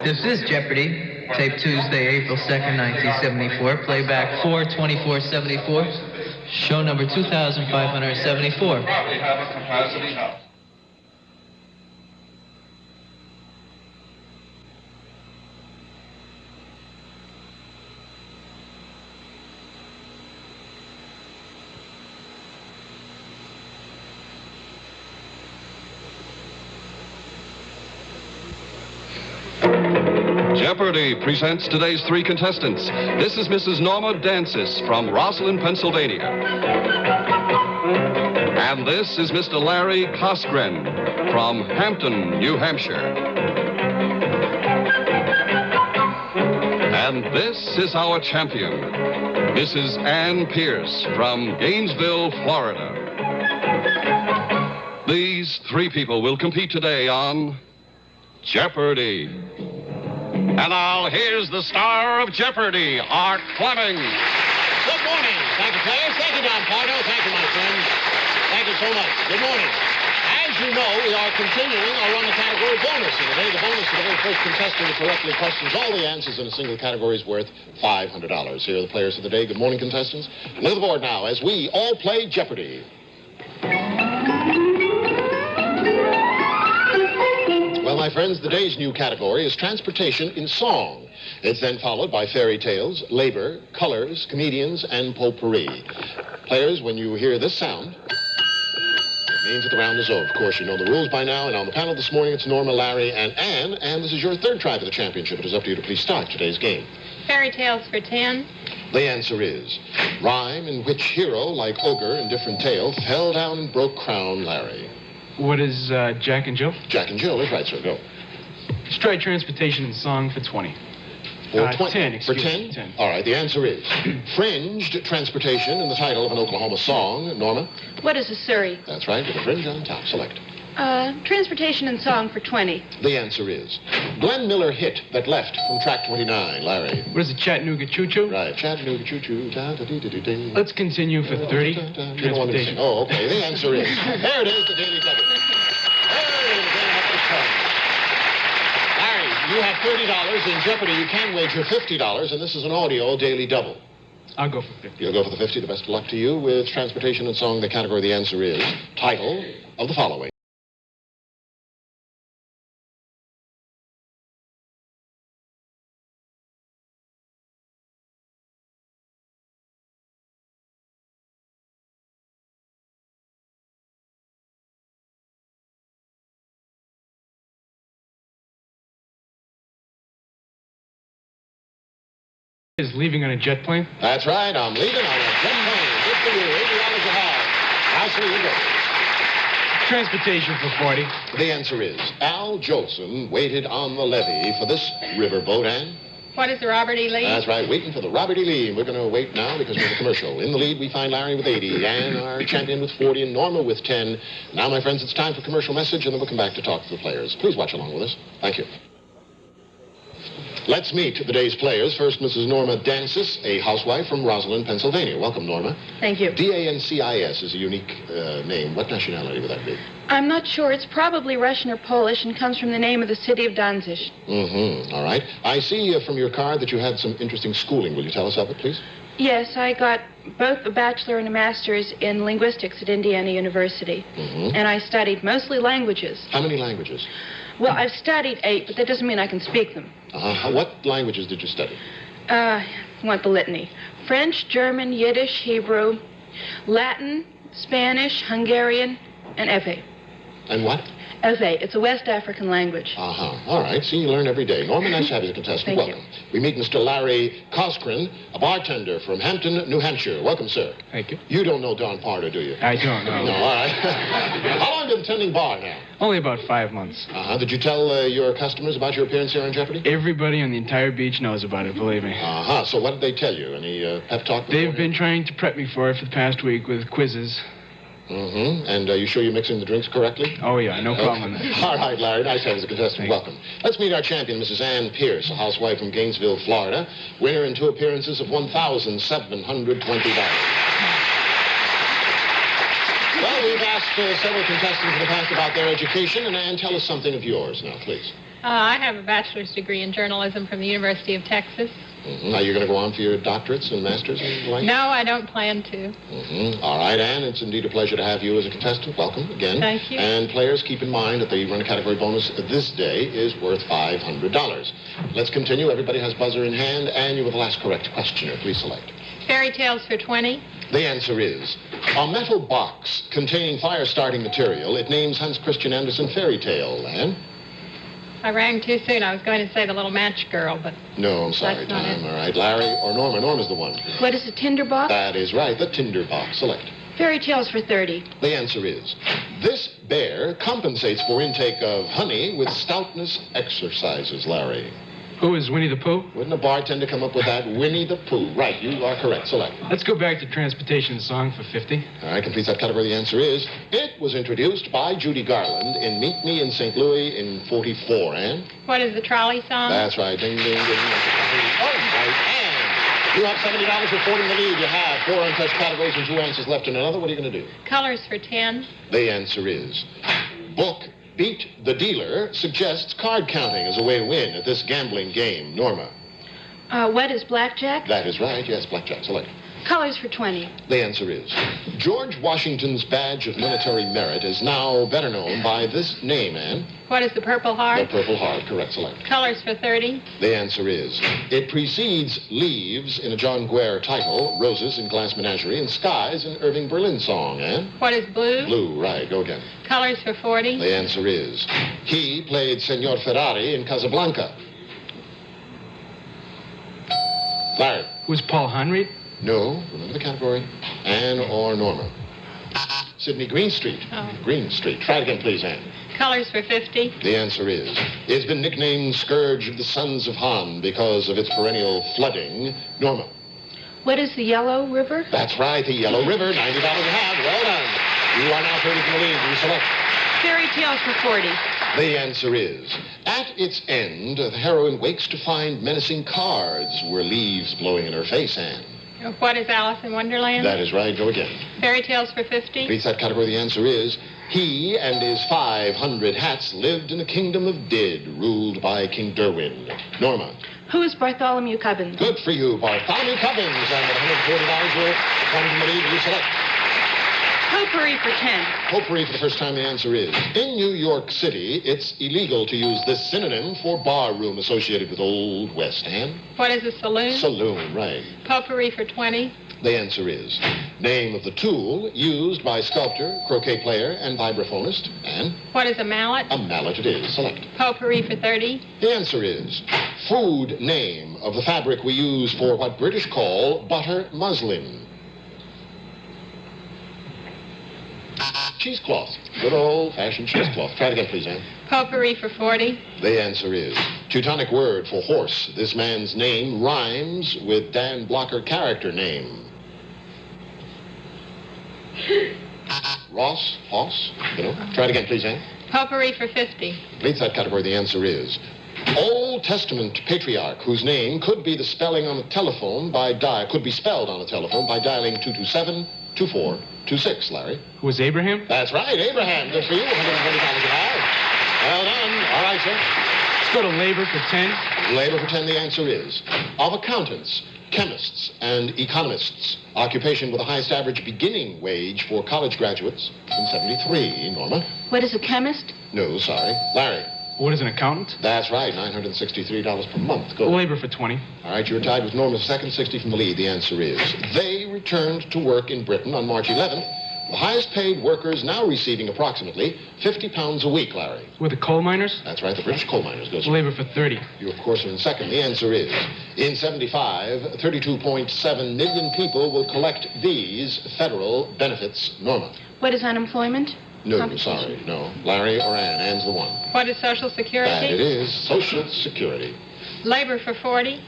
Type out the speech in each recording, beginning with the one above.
This is Jeopardy! Tape Tuesday, April 2nd, 1974. Playback 42474. Show number 2574. Probably have a capacity house. Jeopardy presents today's three contestants. This is Mrs. Norma Dancis from Rosslyn, Pennsylvania. And this is Mr. Larry Cosgren from Hampton, New Hampshire. And this is our champion, Mrs. Ann Pierce from Gainesville, Florida. These three people will compete today on Jeopardy! And now, here's the star of Jeopardy, Art Fleming. Good morning. Thank you, players. Thank you, Don Pardo. Thank you, my friends. Thank you so much. Good morning. As you know, we are continuing our run the category bonus. And today, the bonus for the very first contestant who correctly questions all the answers in a single category is worth $500. Here are the players of the day. Good morning, contestants. Look at the board now as we all play Jeopardy! Well, my friends, the day's new category is transportation in song. It's then followed by fairy tales, labor, colors, comedians, and potpourri. Players, when you hear this sound, it means that the round is over. Of course, you know the rules by now. And on the panel this morning, it's Norma, Larry, and Ann. And this is your third try for the championship. It is up to you to please start today's game. Fairy tales for 10. The answer is rhyme in which hero, like ogre in different tale, fell down and broke crown, Larry. What is Jack and Jill? Jack and Jill is right, sir. Go. Let's try transportation and song for 20. For 10, For 10? 10. All right, the answer is fringed transportation in the title of an Oklahoma song. Norma? What is a Surrey? That's right, with a fringe on top. Select. Transportation and song for 20. The answer is Glenn Miller hit that left from track 29. Larry? What is a Chattanooga choo-choo? Right, Chattanooga choo-choo. Let's continue for 30. You don't want me to sing. Transportation. Oh, okay. The answer is there it is, the Daily Double. Hey, the game up this time. Larry, you have $30. In Jeopardy, you can wager $50, and this is an audio Daily Double. I'll go for 50. You'll go for the 50. The best of luck to you. With transportation and song, the category, the answer is title of the following. Is leaving on a jet plane? That's right. I'm leaving on a jet plane. Good for you. $80 a head. I'll see you go. Transportation for 40. The answer is Al Jolson waited on the levee for this riverboat, Ann. What is the Robert E. Lee? That's right, waiting for the Robert E. Lee. We're going to wait now because we're in the commercial. In the lead, we find Larry with 80, Ann, our champion, with 40, and Norma with 10. Now, my friends, it's time for commercial message, and then we'll come back to talk to the players. Please watch along with us. Thank you. Let's meet the day's players. First, Mrs. Norma Dancis, a housewife from Rosslyn, Pennsylvania. Welcome, Norma. Thank you. D-A-N-C-I-S is a unique name. What nationality would that be? I'm not sure. It's probably Russian or Polish and comes from the name of the city of Danzig. Mm-hmm. All right. I see from your card that you had some interesting schooling. Will you tell us of it, please? Yes, I got both a bachelor and a master's in linguistics at Indiana University. Mm-hmm. And I studied mostly languages. How many languages? Well, I've studied 8, but that doesn't mean I can speak them. What languages did you study? Want the litany. French, German, Yiddish, Hebrew, Latin, Spanish, Hungarian, and Ewe. And what? Ewe. It's a West African language. All right. See, you learn every day. Norma, nice to have you as a contestant. Thank Welcome. We meet Mr. Larry Cosgren, a bartender from Hampton, New Hampshire. Welcome, sir. Thank you. You don't know Don Pardo, do you? I don't know. No, all right. How long have you been tending bar now? Only about 5 months. Did you tell your customers about your appearance here on Jeopardy? Everybody on the entire beach knows about it, believe me. So what did they tell you? Any pep talk? They've been trying to prep me for it for the past week with quizzes. Mm-hmm. And you sure you're mixing the drinks correctly? Oh, yeah, no problem. All right, Larry. Nice to have you as a contestant. Welcome. Let's meet our champion, Mrs. Ann Pierce, a housewife from Gainesville, Florida. Winner in 2 appearances of $1,720. Well, we've asked several contestants in the past about their education, and Ann, tell us something of yours now, please. I have a bachelor's degree in journalism from the University of Texas. Now, you're going to go on for your doctorates and masters and the like? No, I don't plan to. All right, Ann, it's indeed a pleasure to have you as a contestant. Welcome again. Thank you. And players, keep in mind that the run category bonus this day is worth $500. Let's continue. Everybody has buzzer in hand, and you are the last correct questioner. Please select. Fairy tales for 20. The answer is a metal box containing fire-starting material. It names Hans Christian Andersen fairy tale, Ann. I rang too soon. I was going to say the little match girl, but... No, I'm sorry, That's not Tom. it. All right, Larry or Norma? Norma's the one. What is a tinder box? That is right, the tinder box. Select. Fairy tales for 30. The answer is, this bear compensates for intake of honey with stoutness exercises, Larry. Who is Winnie the Pooh? Wouldn't a bartender come up with that? Winnie the Pooh. Right, you are correct. Select. Let's go back to transportation song for 50. All right, completes that category. The answer is, it was introduced by Judy Garland in Meet Me in St. Louis in 44, Ann? What is the trolley song? That's right. Ding, ding, ding. All right, Ann. You have $70 reporting the lead. You have 4 untouched categories and 2 answers left in another. What are you going to do? Colors for 10. The answer is, book Beat the Dealer suggests card counting as a way to win at this gambling game. Norma. What is blackjack? That is right. Yes, blackjack. Select. Colors for 20. The answer is, George Washington's badge of military merit is now better known by this name, Ann. What is the Purple The Heart? Purple Heart. Correct. Select. Colors for 30. The answer is, it precedes Leaves in a John Guare title, Roses in Glass Menagerie, and Skies in Irving Berlin song, Ann. What is blue? Blue. Right. Go again. Colors for 40. The answer is, he played Senor Ferrari in Casablanca. Larry. Who's Paul Henry? No. Remember the category? Ann or Norma? Sidney Greenstreet. Oh. Greenstreet. Try it again, please, Ann. Colors for 50. The answer is, it's been nicknamed Scourge of the Sons of Han because of its perennial flooding. Norma. What is the Yellow River? That's right, the Yellow River. $90 a half. Well done. You are now 30 from the lead. You select. Fairy tales for 40. The answer is, at its end, the heroine wakes to find menacing cards were leaves blowing in her face, Ann. What is Alice in Wonderland? That is right. Go again. Fairy tales for 50. Reads that category. The answer is, he and his 500 hats lived in a kingdom of Did, ruled by King Derwin. Norma. Who is Bartholomew Cubbins? Good for you, Bartholomew Cubbins. And with $140 you're coming from the lead. You select. Potpourri for 10. Potpourri for the first time. The answer is, in New York City, it's illegal to use this synonym for bar room associated with Old West. Ann? What is a saloon? Saloon, right. Potpourri for 20. The answer is, name of the tool used by sculptor, croquet player, and vibraphonist. And What is a mallet? a mallet it is. Select. Potpourri for 30. The answer is, food name of the fabric we use for what British call butter muslin. Cheesecloth. Good old-fashioned cheesecloth. Try it again, please, Ann. Potpourri for 40. The answer is, Teutonic word for horse. This man's name rhymes with Dan Blocker character name. Ross, Hoss, you know. Try it again, please, Ann. Potpourri for 50. Completes that category. The answer is, Old Testament patriarch whose name could be the spelling on a telephone by could be spelled on a telephone by dialing 227-2426, Larry. Who was Abraham? That's right, Abraham. Good for you. $120 a half. Well done. All right, sir. Let's go to labor for 10. Labor for 10, the answer is, of accountants, chemists, and economists, occupation with the highest average beginning wage for college graduates in 73. Norma? What is a chemist? No, sorry. Larry? What is an accountant? That's right, $963 per month. Go. Labor for 20. All right, you're tied with Norma second, 60 from the lead. The answer is, they returned to work in Britain on March 11th. The highest paid workers now receiving approximately £50 a week, Larry. Were the coal miners? That's right, the British coal miners. Goes. Labor for 30. You, of course, are in second. The answer is, in 75, 32.7 million people will collect these federal benefits. Norma? What is unemployment? No, Compensation. sorry, no. Larry or Ann? Ann's the one. What is Social Security? That it is. Social Security. Labor for 40.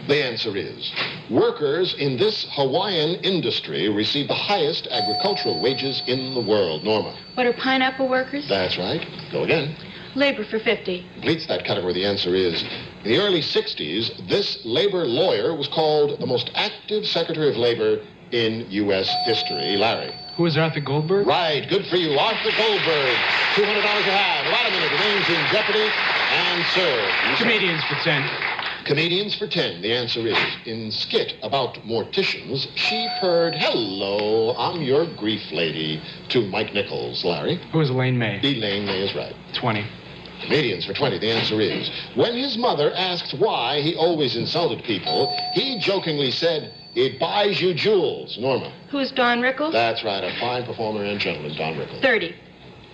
The answer is, workers in this Hawaiian industry receive the highest agricultural wages in the world. Norma? What are pineapple workers? That's right. Go again. Labor for 50. Completes that category. The answer is, in the early 60s, this labor lawyer was called the most active Secretary of Labor in U.S. history. Larry. Who is Arthur Goldberg? Right, good for you. Arthur Goldberg, $200 you have. About a minute remains in jeopardy. And, sir... Comedians for 10. Comedians for 10. The answer is, in skit about morticians, she purred, "Hello, I'm your grief lady," to Mike Nichols. Larry? Who is Elaine May? Elaine May is right. 20. Comedians for 20. The answer is, when his mother asked why he always insulted people, he jokingly said, "It buys you jewels." Norma? Who is Don Rickles? That's right, a fine performer and gentleman, Don Rickles. 30.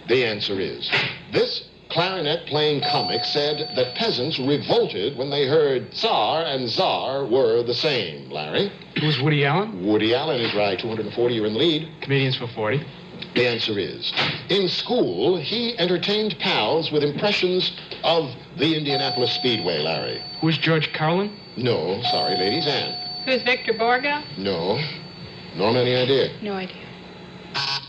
The answer is, this clarinet-playing comic said that peasants revolted when they heard Tsar and Czar were the same. Larry? Who is Woody Allen? Woody Allen is right. 240, you're in the lead. Comedians for 40. The answer is, in school, he entertained pals with impressions of the Indianapolis Speedway. Larry? Who is George Carlin? No, sorry, ladies. Ann? Who's Victor Borga? No. Norma, any idea? No idea.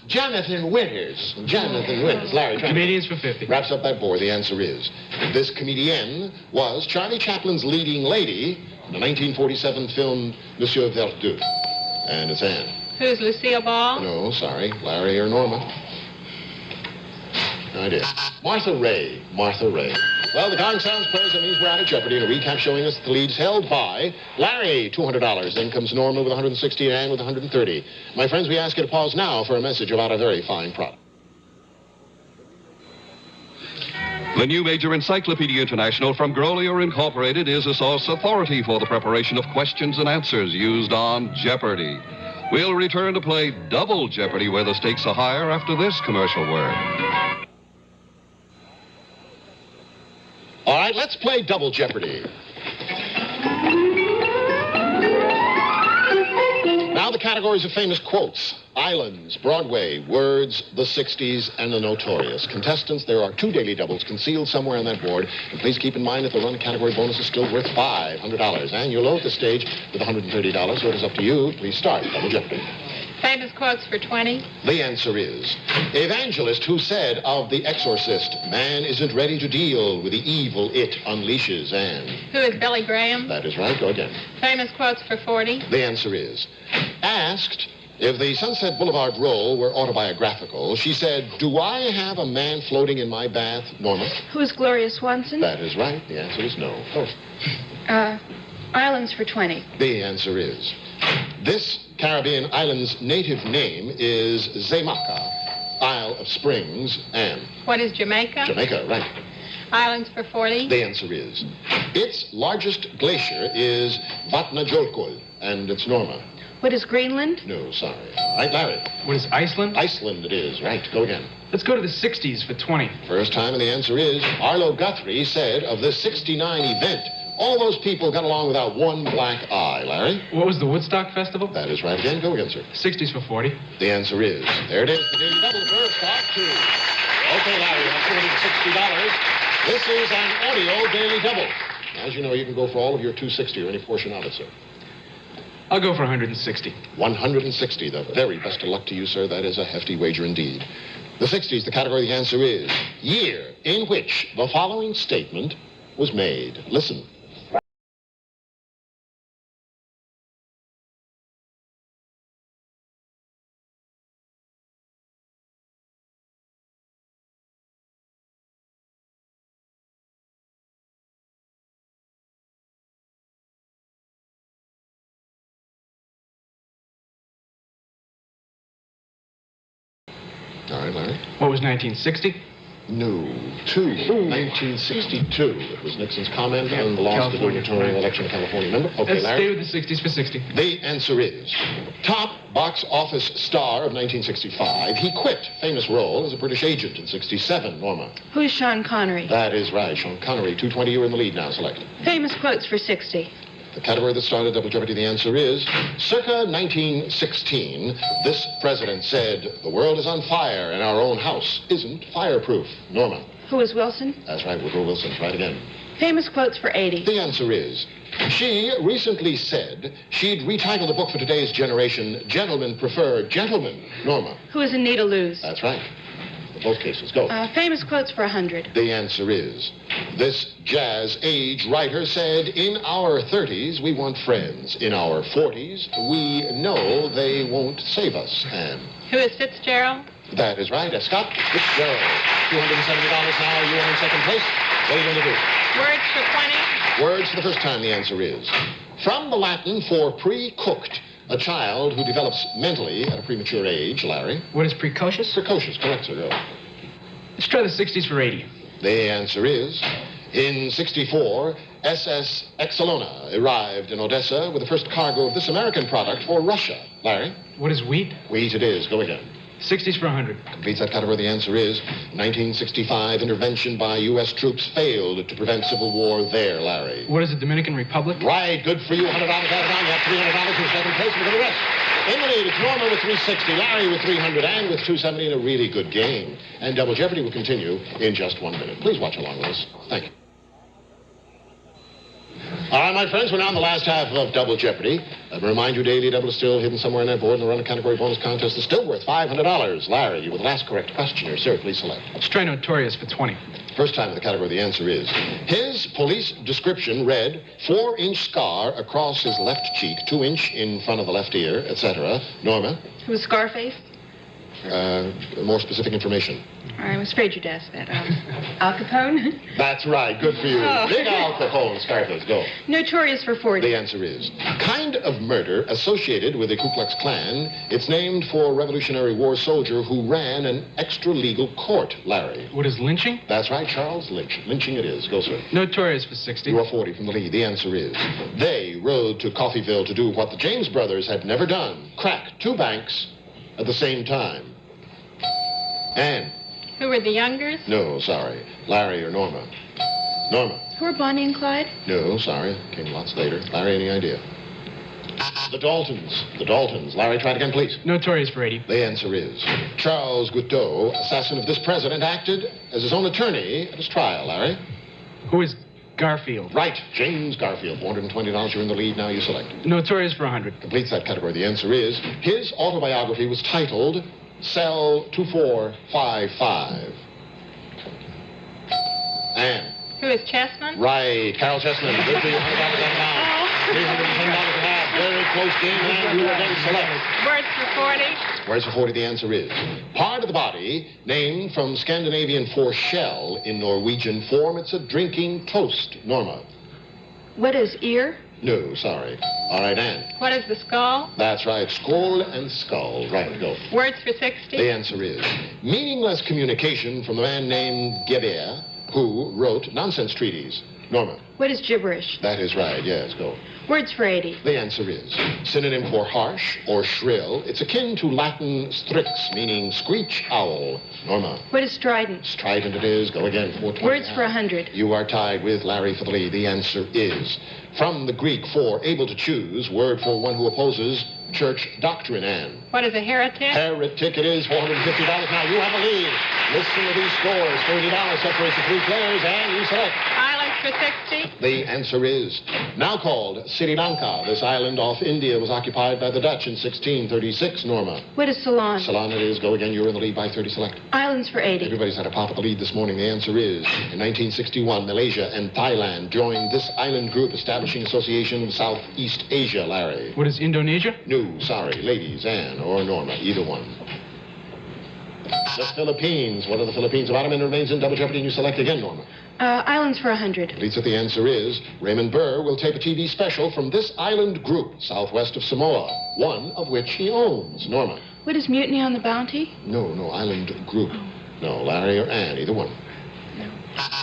Jonathan Winters. Jonathan Winters. Larry, try. Comedians for 50. Wraps up that board. The answer is, this comedienne was Charlie Chaplin's leading lady in the 1947 film Monsieur Verdoux. And it's Anne. Who's Lucille Ball? No, sorry. Larry or Norma? No idea. Martha Ray. Martha Ray. Well, the gong sounds closed. That means we're out of jeopardy. And a recap showing us the leads held by Larry, $200. Then comes Norma with 160 and Ann with 130. My friends, we ask you to pause now for a message about a very fine product. The new Major Encyclopedia International from Grolier Incorporated is a source authority for the preparation of questions and answers used on Jeopardy. We'll return to play Double Jeopardy, where the stakes are higher, after this commercial word. All right, let's play Double Jeopardy. Now the categories of famous quotes: islands, Broadway, words, the 60s, and the notorious. Contestants, there are 2 daily doubles concealed somewhere on that board. And please keep in mind that the run category bonus is still worth $500. And you'll load the stage with $130, so it is up to you. Please start Double Jeopardy. Famous quotes for 20. The answer is, evangelist who said of The Exorcist, "Man isn't ready to deal with the evil it unleashes." And Who is Billy Graham? that is right. Go again. Famous quotes for 40. The answer is, asked if the Sunset Boulevard role were autobiographical, she said, "Do I have a man floating in my bath?" Norma? Who is Gloria Swanson? That is right. The answer is no. Oh. Islands for 20. The answer is, this Caribbean island's native name is Zemaka, Isle of Springs, and What is Jamaica? Jamaica, right. Islands for 40. The answer is, its largest glacier is Vatnajökull, and it's Norma. What is Greenland? No, sorry. Right, Larry? What is Iceland? Iceland it is. Right, go again. Let's go to the 60s for 20. First time, and the answer is, Arlo Guthrie said of this '69 event, all those people got along without one black eye. Larry? What was the Woodstock Festival? That is right again. Go again, sir. 60s for 40. The answer is, there it is. The daily double first off to. Okay, Larry, that's $260. This is an audio daily double. As you know, you can go for all of your $260 or any portion of it, sir. I'll go for 160. 160, the very best of luck to you, sir. That is a hefty wager indeed. The 60s, the category, the answer is year in which the following statement was made. Listen. All right, Larry. What was 1960? No, 1962. It was Nixon's comment on the loss of the gubernatorial election of California. Remember? Okay, Let's Larry. stay with the 60s for 60. The answer is top box office star of 1965. He quit famous role as a British agent in '67. Norma? Who is Sean Connery? That is right. Sean Connery, 220. You're in the lead now. Select. Famous quotes for 60. The category that started Double Jeopardy, the answer is circa 1916. This president said, "The world is on fire and our own house isn't fireproof." Norma? Who is Wilson? That's right. Woodrow Wilson. Try it again. Famous quotes for 80. The answer is, she recently said she'd retitle the book for today's generation, "Gentlemen Prefer Gentlemen." Norma? Who is Anita Loos? That's right. In both cases, go. Famous quotes for 100. The answer is, this jazz age writer said, in our 30s, we want friends. In our 40s, we know they won't save us. And Who is Fitzgerald? that is right. Scott Fitzgerald. $270 now. You are in second place. What are you going to do? Words for 20. Words for the first time, the answer is, from the Latin for pre-cooked, a child who develops mentally at a premature age. Larry? What is precocious? Precocious, correct, sir. Go. Let's try the 60s for 80. The answer is, in 64, SS Excelona arrived in Odessa with the first cargo of this American product for Russia. Larry? What is wheat? Wheat it is. Go again. 60s for 100. Completes that category. The answer is 1965 intervention by U.S. troops failed to prevent civil war there, Larry. What is the Dominican Republic? Right, good for you. $100 added on. You have $300 in second place. We're going to rest. In the lead, it's Norma with 360, Larry with 300, and with 270 in a really good game. And Double Jeopardy will continue in just 1 minute. Please watch along with us. Thank you. All right, my friends, we're now in the last half of Double Jeopardy. Let me remind you, Daily Double is still hidden somewhere in that board, and the run of category bonus contest is still worth $500. Larry, you were the last correct questioner. Sir, please select. Let's try Notorious for 20. First time in the category, the answer is, his police description read 4-inch scar across his left cheek, 2-inch in front of the left ear, etc. Norma? Who was Scarface? More specific information. I was afraid you'd ask that. Al Capone? That's right. Good for you. Oh. Big Al Capone, Scarface. Go. Notorious for 40. The answer is, kind of murder associated with the Ku Klux Klan. It's named for a Revolutionary War soldier who ran an extra-legal court, Larry. What is lynching? That's right, Charles Lynch. Lynching it is. Go, sir. Notorious for 60. You are 40 from the lead. The answer is, they rode to Coffeyville to do what the James brothers had never done. Crack 2 banks at the same time. Anne? Who were the Youngers? No, sorry. Larry or Norma? Norma? Who were Bonnie and Clyde? No, sorry. Came lots later. Larry, any idea? The Daltons. The Daltons. Larry, try it again, please. Notorious for 80. The answer is, Charles Guiteau, assassin of this president, acted as his own attorney at his trial. Larry? Who is Garfield? Right. James Garfield. $420. You're in the lead. Now you select. Notorious for 100. Completes that category. The answer is, his autobiography was titled Cell 2455. Anne? Who is Chessman? Right. Carol Chessman. Good for you. $100 now. $310 a half. Very close game, and you again select. Words for 40. Words for 40, the answer is, part of the body named from Scandinavian for shell in Norwegian form. It's a drinking toast. Norma? What is ear? No, sorry. All right, Anne. What is the skull? That's right. Skull and skull. Right, go. Words for 60. The answer is meaningless communication from the man named Gebert, who wrote nonsense treaties. Norma? What is gibberish? That is right. Yes, go. Words for 80. The answer is synonym for harsh or shrill. It's akin to Latin strix, meaning screech owl. Norma? What is strident? Strident it is. Go again. 420. Words for 100. You are tied with Larry for the lead. The answer is from the Greek for able to choose, word for one who opposes church doctrine, Anne. What is a heretic? Heretic it is. $450. Now you have a lead. Listen to these scores. $30 separates the 3 players, and you select. Islands for 60. The answer is now called Sri Lanka. This island off India was occupied by the Dutch in 1636, Norma. What is Ceylon? Ceylon it is. Go again. You're in the lead by 30. Select. Islands for 80. Everybody's had a pop at the lead this morning. The answer is, in 1961, Malaysia and Thailand joined this island group, establishing association of Southeast Asia, Larry. What is Indonesia? No, sorry. Ladies, Anne or Norma, either one. The Philippines. What are the Philippines? About a minute remains in Double Jeopardy, and you select again, Norma. Islands for 100. Leads that the answer is Raymond Burr will tape a TV special from this island group, southwest of Samoa, one of which he owns. Norma. What is Mutiny on the Bounty? No, island group. No, Larry or Anne, either one. No.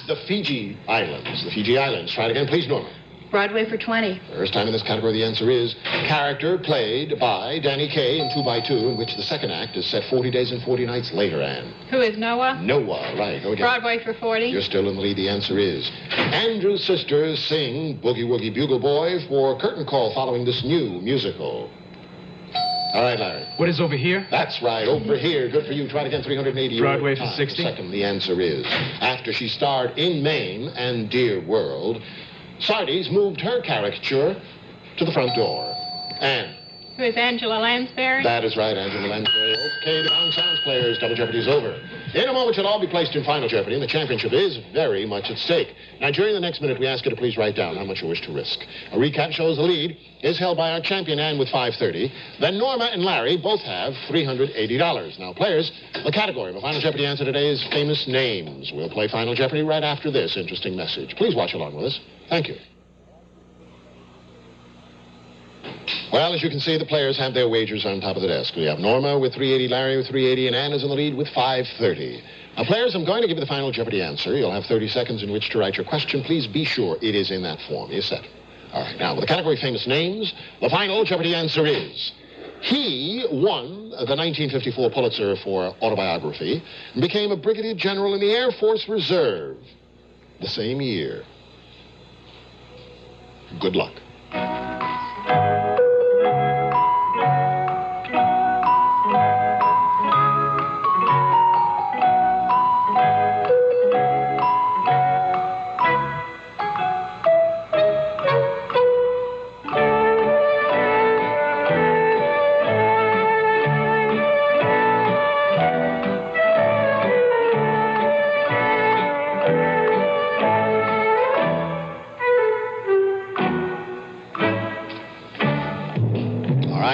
The Fiji Islands. The Fiji Islands. Try it again, please, Norma. Broadway for 20. First time in this category, the answer is character played by Danny Kaye in 2x2, in which the second act is set 40 days and 40 nights later, Anne. Who is Noah? Noah, right. Go again. Broadway for 40. You're still in the lead. The answer is Andrew's sisters sing Boogie Woogie Bugle Boy for curtain call following this new musical. All right, Larry. What is over here? That's right. Over here. Good for you. Try it again. 380. Broadway for time. 60. Second, the answer is after she starred in Mame and Dear World, Sardi's moved her caricature to the front door. And Who is Angela Lansbury? That is right, Angela Lansbury. Okay, the Bound Sounds players, Double Jeopardy is over. In a moment, you'll all be placed in Final Jeopardy, and the championship is very much at stake. Now, during the next minute, we ask you to please write down how much you wish to risk. A recap shows the lead is held by our champion, Ann, with $530. Then Norma and Larry both have $380. Now, players, the category of a Final Jeopardy answer today is famous names. We'll play Final Jeopardy right after this interesting message. Please watch along with us. Thank you. Well, as you can see, the players have their wagers on top of the desk. We have Norma with $380, Larry with $380, and Ann is in the lead with $530. Now, players, I'm going to give you the Final Jeopardy answer. You'll have 30 seconds in which to write your question. Please be sure it is in that form. Are you set? All right. Now, with the category famous names, the Final Jeopardy answer is... He won the 1954 Pulitzer for autobiography and became a brigadier general in the Air Force Reserve the same year. Good luck.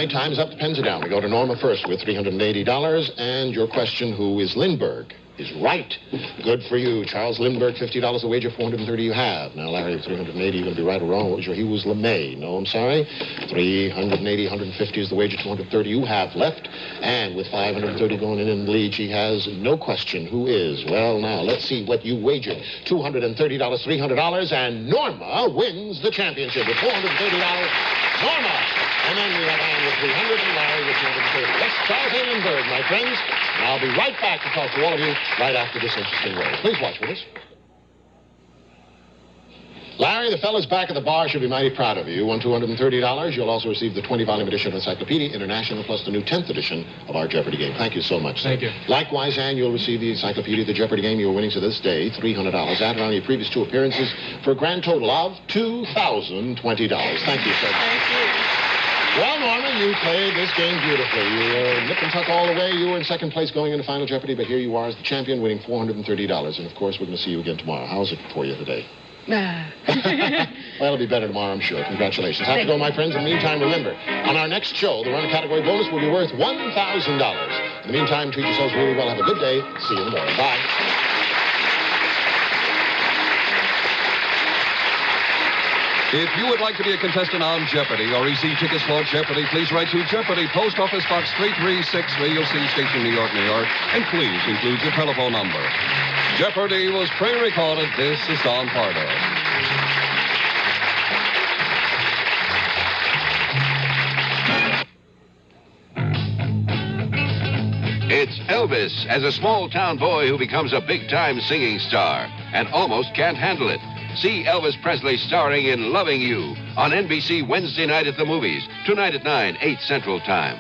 Time's up. The pens are down. We go to Norma first with $380. And your question, who is Lindbergh, is right. Good for you. Charles Lindbergh, $50 a wager, $430 you have. Now, Larry, with $380, you're going to be right or wrong. What was your? He was LeMay. No, I'm sorry. $380, $150 is the wager, $230 you have left. And with $530 going in the lead, she has no question who is. Well, now, let's see what you wagered. $230, $300, and Norma wins the championship with $430. Norma! And then we have Ann with $300 and Larry with $230. That's Charles A. Lindbergh, my friends. And I'll be right back to talk to all of you right after this interesting word. Please watch with us. Larry, the fellas back at the bar should be mighty proud of you. You won $230. You'll also receive the 20-volume edition of Encyclopedia International, plus the new 10th edition of our Jeopardy game. Thank you so much, sir. Thank you. Likewise, Ann, you'll receive the Encyclopedia, the Jeopardy game. Your winnings of this day, $300. Added on your previous 2 appearances for a grand total of $2,020. Thank you so much. Thank you. Well, Norma, you played this game beautifully. You were nip and tuck all the way. You were in second place going into Final Jeopardy, but here you are as the champion, winning $430. And, of course, we're going to see you again tomorrow. How's it for you today? Well, it'll be better tomorrow, I'm sure. Congratulations. Have to go, my friends. In the meantime, remember, on our next show, the Runner Category bonus will be worth $1,000. In the meantime, treat yourselves really well. Have a good day. See you in the morning. Bye. If you would like to be a contestant on Jeopardy or receive tickets for Jeopardy, please write to Jeopardy, Post Office Box 3363, you'll see Station New York, New York, and please include your telephone number. Jeopardy was pre-recorded. This is Don Pardo. It's Elvis as a small-town boy who becomes a big-time singing star and almost can't handle it. See Elvis Presley starring in Loving You on NBC Wednesday night at the movies, tonight at 9, 8 Central Time.